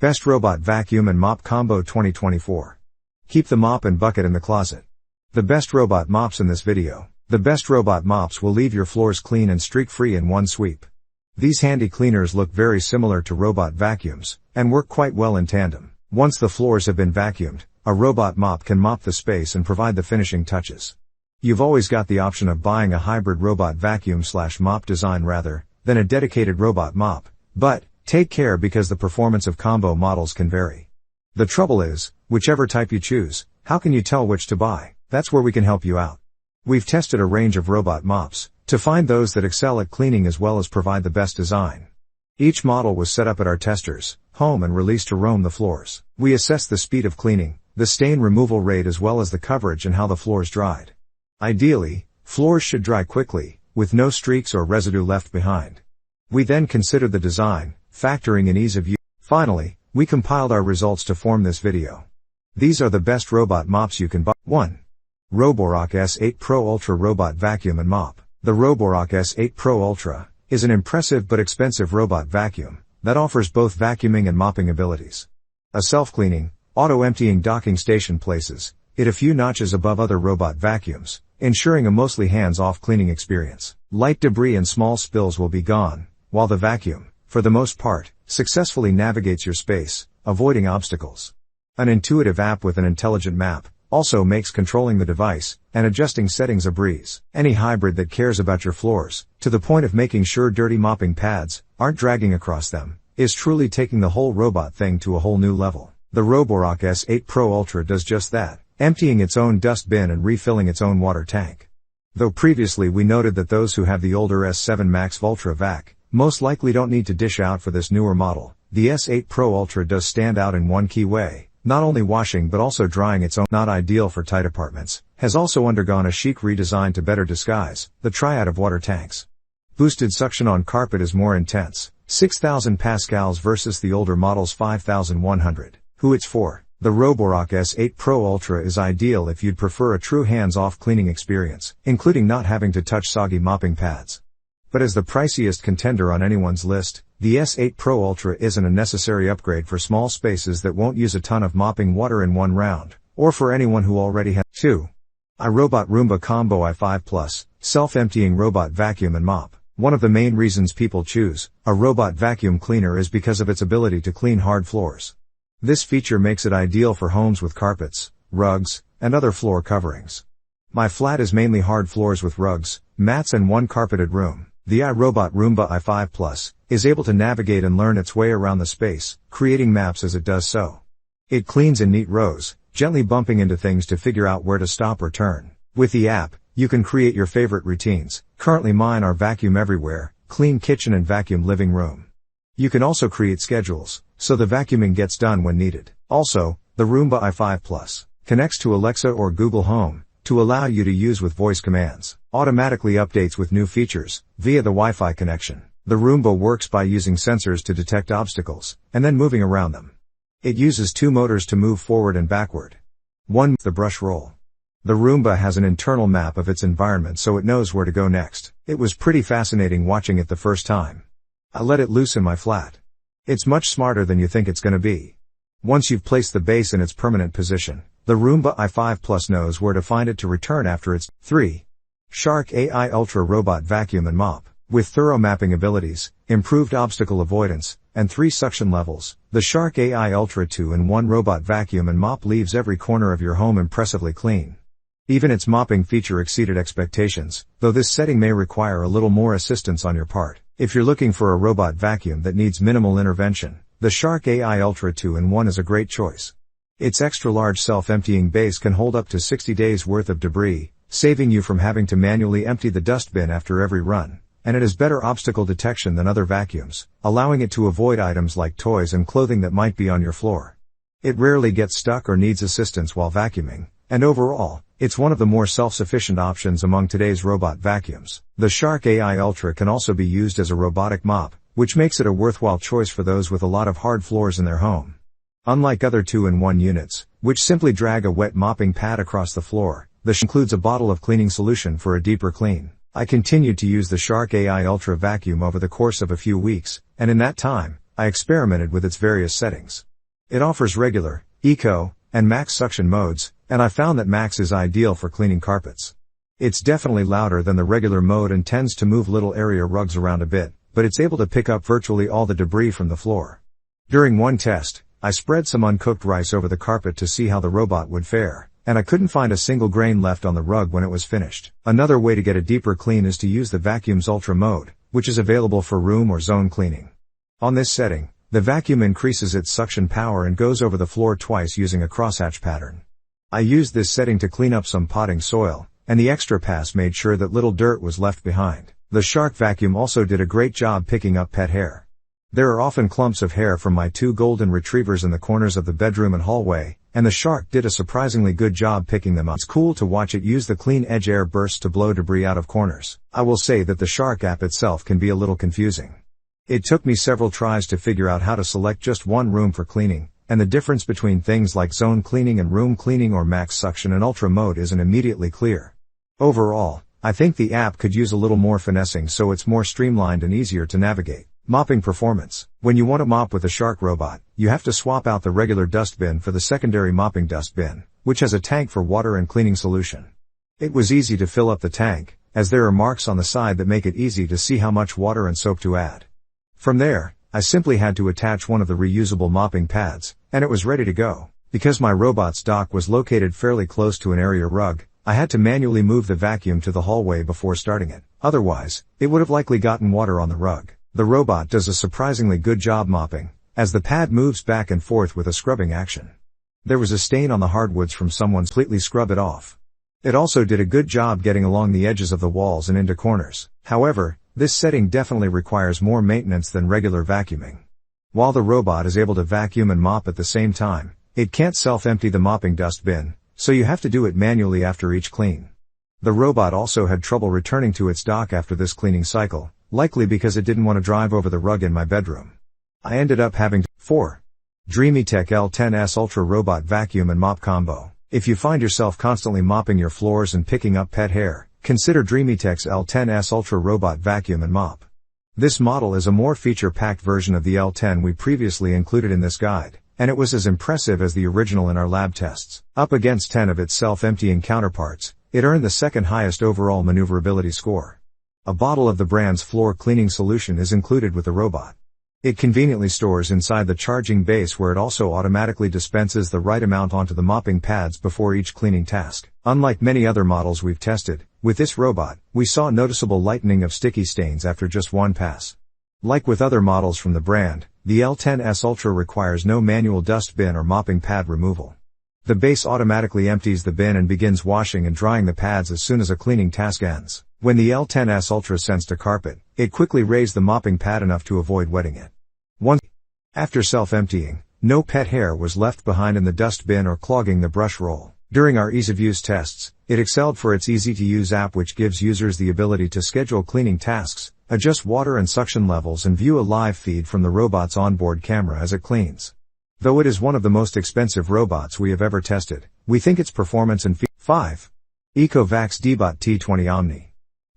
Best Robot Vacuum and Mop Combo 2024. Keep the mop and bucket in the closet. The best robot mops in this video. The best robot mops will leave your floors clean and streak-free in one sweep. These handy cleaners look very similar to robot vacuums, and work quite well in tandem. Once the floors have been vacuumed, a robot mop can mop the space and provide the finishing touches. You've always got the option of buying a hybrid robot vacuum/mop design rather than a dedicated robot mop, but take care because the performance of combo models can vary. The trouble is, whichever type you choose, how can you tell which to buy? That's where we can help you out. We've tested a range of robot mops to find those that excel at cleaning as well as provide the best design. Each model was set up at our testers' home and released to roam the floors. We assessed the speed of cleaning, the stain removal rate as well as the coverage and how the floors dried. Ideally, floors should dry quickly, with no streaks or residue left behind. We then considered the design, factoring in ease of use. Finally, we compiled our results to form this video. These are the best robot mops you can buy. 1. Roborock S8 Pro Ultra Robot Vacuum and Mop. The Roborock S8 Pro Ultra is an impressive but expensive robot vacuum that offers both vacuuming and mopping abilities. A self-cleaning, auto-emptying docking station places it a few notches above other robot vacuums, ensuring a mostly hands-off cleaning experience. Light debris and small spills will be gone, while the vacuum, for the most part, successfully navigates your space, avoiding obstacles. An intuitive app with an intelligent map also makes controlling the device and adjusting settings a breeze. Any hybrid that cares about your floors, to the point of making sure dirty mopping pads aren't dragging across them, is truly taking the whole robot thing to a whole new level. The Roborock S8 Pro Ultra does just that, emptying its own dust bin and refilling its own water tank. Though previously we noted that those who have the older S7 Max Ultra Vac most likely don't need to dish out for this newer model, the S8 Pro Ultra does stand out in one key way. Not only washing but also drying its own. Not ideal for tight apartments, has also undergone a chic redesign to better disguise the triad of water tanks. Boosted suction on carpet is more intense, 6,000 pascals versus the older model's 5,100. Who it's for? The Roborock S8 Pro Ultra is ideal if you'd prefer a true hands-off cleaning experience, including not having to touch soggy mopping pads. But as the priciest contender on anyone's list, the S8 Pro Ultra isn't a necessary upgrade for small spaces that won't use a ton of mopping water in one round, or for anyone who already has. 2. iRobot Roomba Combo i5 Plus, Self-Emptying Robot Vacuum and Mop. One of the main reasons people choose a robot vacuum cleaner is because of its ability to clean hard floors. This feature makes it ideal for homes with carpets, rugs, and other floor coverings. My flat is mainly hard floors with rugs, mats and one carpeted room. The iRobot Roomba i5 Plus is able to navigate and learn its way around the space, creating maps as it does so. It cleans in neat rows, gently bumping into things to figure out where to stop or turn. With the app, you can create your favorite routines. Currently mine are vacuum everywhere, clean kitchen and vacuum living room. You can also create schedules, so the vacuuming gets done when needed. Also, the Roomba i5 Plus connects to Alexa or Google Home to allow you to use with voice commands. Automatically updates with new features via the Wi-Fi connection. The Roomba works by using sensors to detect obstacles and then moving around them. It uses 2 motors to move forward and backward. 1. The brush roll. The Roomba has an internal map of its environment so it knows where to go next. It was pretty fascinating watching it the first time. I let it loose in my flat. It's much smarter than you think it's gonna be. Once you've placed the base in its permanent position, the Roomba i5 Plus knows where to find it to return after its. 3. Shark AI Ultra Robot Vacuum and Mop. With thorough mapping abilities, improved obstacle avoidance, and 3 suction levels, the Shark AI Ultra 2-in-1 Robot Vacuum and Mop leaves every corner of your home impressively clean. Even its mopping feature exceeded expectations, though this setting may require a little more assistance on your part. If you're looking for a robot vacuum that needs minimal intervention, the Shark AI Ultra 2-in-1 is a great choice. Its extra-large self-emptying base can hold up to 60 days worth of debris, saving you from having to manually empty the dustbin after every run, and it has better obstacle detection than other vacuums, allowing it to avoid items like toys and clothing that might be on your floor. It rarely gets stuck or needs assistance while vacuuming, and overall, it's one of the more self-sufficient options among today's robot vacuums. The Shark AI Ultra can also be used as a robotic mop, which makes it a worthwhile choice for those with a lot of hard floors in their home. Unlike other 2-in-1 units, which simply drag a wet mopping pad across the floor, this includes a bottle of cleaning solution for a deeper clean. I continued to use the Shark AI Ultra vacuum over the course of a few weeks, and in that time, I experimented with its various settings. It offers regular, eco, and max suction modes, and I found that max is ideal for cleaning carpets. It's definitely louder than the regular mode and tends to move little area rugs around a bit, but it's able to pick up virtually all the debris from the floor. During one test, I spread some uncooked rice over the carpet to see how the robot would fare, and I couldn't find a single grain left on the rug when it was finished. Another way to get a deeper clean is to use the vacuum's ultra mode, which is available for room or zone cleaning. On this setting, the vacuum increases its suction power and goes over the floor twice using a crosshatch pattern. I used this setting to clean up some potting soil, and the extra pass made sure that little dirt was left behind. The Shark vacuum also did a great job picking up pet hair. There are often clumps of hair from my 2 golden retrievers in the corners of the bedroom and hallway, and the Shark did a surprisingly good job picking them up. It's cool to watch it use the clean edge air bursts to blow debris out of corners. I will say that the Shark app itself can be a little confusing. It took me several tries to figure out how to select just one room for cleaning, and the difference between things like zone cleaning and room cleaning or max suction and ultra mode isn't immediately clear. Overall, I think the app could use a little more finessing so it's more streamlined and easier to navigate. Mopping performance. When you want to mop with the Shark robot, you have to swap out the regular dustbin for the secondary mopping dustbin, which has a tank for water and cleaning solution. It was easy to fill up the tank, as there are marks on the side that make it easy to see how much water and soap to add. From there, I simply had to attach one of the reusable mopping pads, and it was ready to go. Because my robot's dock was located fairly close to an area rug, I had to manually move the vacuum to the hallway before starting it. Otherwise, it would have likely gotten water on the rug. The robot does a surprisingly good job mopping, as the pad moves back and forth with a scrubbing action. There was a stain on the hardwoods from someone completely scrub it off. It also did a good job getting along the edges of the walls and into corners. However, this setting definitely requires more maintenance than regular vacuuming. While the robot is able to vacuum and mop at the same time, it can't self-empty the mopping dustbin, so you have to do it manually after each clean. The robot also had trouble returning to its dock after this cleaning cycle, likely because it didn't want to drive over the rug in my bedroom. I ended up having 4. Dreamitech L10S Ultra Robot Vacuum and Mop Combo. If you find yourself constantly mopping your floors and picking up pet hair, consider Dreamitech's L10S Ultra Robot Vacuum and Mop. This model is a more feature-packed version of the L10 we previously included in this guide, and it was as impressive as the original in our lab tests. Up against 10 of its self-emptying counterparts, it earned the second highest overall maneuverability score. A bottle of the brand's floor cleaning solution is included with the robot. It conveniently stores inside the charging base, where it also automatically dispenses the right amount onto the mopping pads before each cleaning task. Unlike many other models we've tested, with this robot, we saw a noticeable lightening of sticky stains after just one pass. Like with other models from the brand, the L10S Ultra requires no manual dustbin or mopping pad removal. The base automatically empties the bin and begins washing and drying the pads as soon as a cleaning task ends. When the L10S Ultra sensed a carpet, it quickly raised the mopping pad enough to avoid wetting it. After self-emptying, no pet hair was left behind in the dustbin or clogging the brush roll. During our ease-of-use tests, it excelled for its easy-to-use app, which gives users the ability to schedule cleaning tasks, adjust water and suction levels, and view a live feed from the robot's onboard camera as it cleans. Though it is one of the most expensive robots we have ever tested, we think its performance and 5. EcoVacs D-Bot T20 Omni.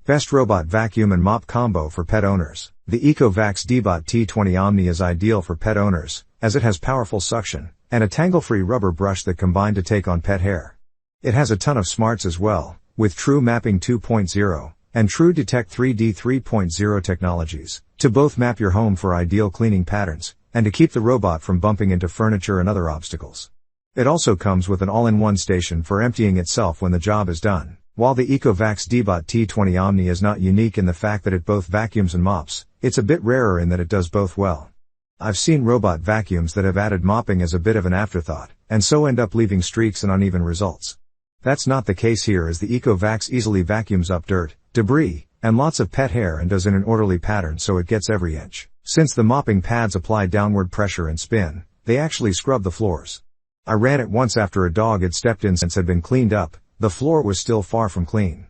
Best robot vacuum and mop combo for pet owners. The EcoVacs D-Bot T20 Omni is ideal for pet owners, as it has powerful suction, and a tangle-free rubber brush that combine to take on pet hair. It has a ton of smarts as well, with True Mapping 2.0, and True Detect 3D 3.0 technologies, to both map your home for ideal cleaning patterns, and to keep the robot from bumping into furniture and other obstacles. It also comes with an all-in-one station for emptying itself when the job is done. While the EcoVacs D-Bot T20 Omni is not unique in the fact that it both vacuums and mops, it's a bit rarer in that it does both well. I've seen robot vacuums that have added mopping as a bit of an afterthought, and so end up leaving streaks and uneven results. That's not the case here, as the EcoVacs easily vacuums up dirt, debris, and lots of pet hair, and does in an orderly pattern so it gets every inch. Since the mopping pads apply downward pressure and spin, they actually scrub the floors. I ran it once after a dog had stepped in since had been cleaned up. The floor was still far from clean.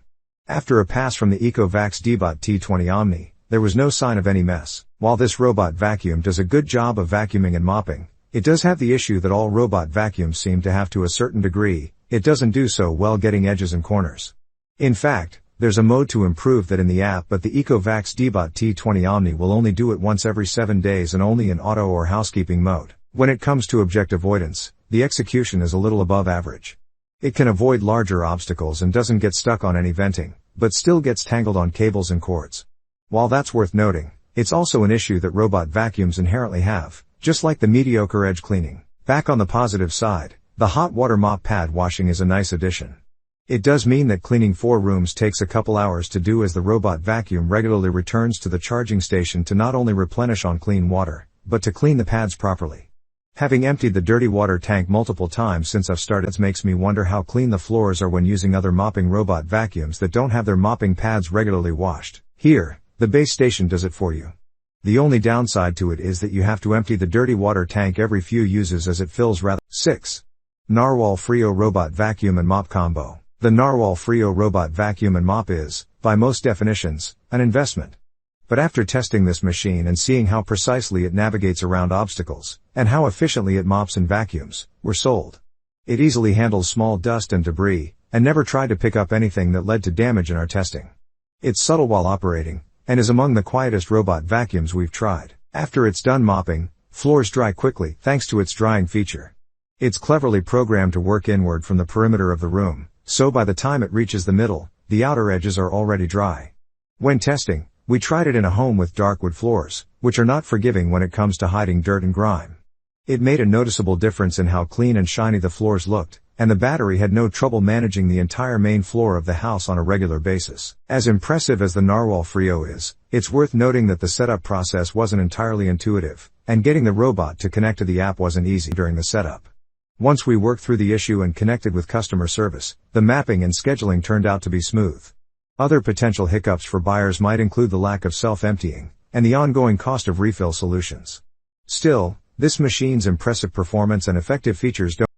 After a pass from the EcoVacs D-Bot T20 Omni, there was no sign of any mess. While this robot vacuum does a good job of vacuuming and mopping, it does have the issue that all robot vacuums seem to have to a certain degree. It doesn't do so well getting edges and corners. In fact, there's a mode to improve that in the app, but the EcoVacs D-Bot T20 Omni will only do it once every 7 days and only in auto or housekeeping mode. When it comes to object avoidance, the execution is a little above average. It can avoid larger obstacles and doesn't get stuck on any venting, but still gets tangled on cables and cords. While that's worth noting, it's also an issue that robot vacuums inherently have, just like the mediocre edge cleaning. Back on the positive side, the hot water mop pad washing is a nice addition. It does mean that cleaning 4 rooms takes a couple hours to do, as the robot vacuum regularly returns to the charging station to not only replenish on clean water, but to clean the pads properly. Having emptied the dirty water tank multiple times since I've started, it makes me wonder how clean the floors are when using other mopping robot vacuums that don't have their mopping pads regularly washed. Here, the base station does it for you. The only downside to it is that you have to empty the dirty water tank every few uses as it fills rather. 6. Narwhal Frio Robot Vacuum and Mop Combo. The Narwhal Frio Robot Vacuum and Mop is, by most definitions, an investment. But after testing this machine and seeing how precisely it navigates around obstacles, and how efficiently it mops and vacuums, we're sold. It easily handles small dust and debris, and never tried to pick up anything that led to damage in our testing. It's subtle while operating, and is among the quietest robot vacuums we've tried. After it's done mopping, floors dry quickly thanks to its drying feature. It's cleverly programmed to work inward from the perimeter of the room, so by the time it reaches the middle, the outer edges are already dry. When testing, we tried it in a home with dark wood floors, which are not forgiving when it comes to hiding dirt and grime. It made a noticeable difference in how clean and shiny the floors looked, and the battery had no trouble managing the entire main floor of the house on a regular basis. As impressive as the Narwhal Frio is, it's worth noting that the setup process wasn't entirely intuitive, and getting the robot to connect to the app wasn't easy during the setup. Once we worked through the issue and connected with customer service, the mapping and scheduling turned out to be smooth. Other potential hiccups for buyers might include the lack of self-emptying, and the ongoing cost of refill solutions. Still, this machine's impressive performance and effective features don't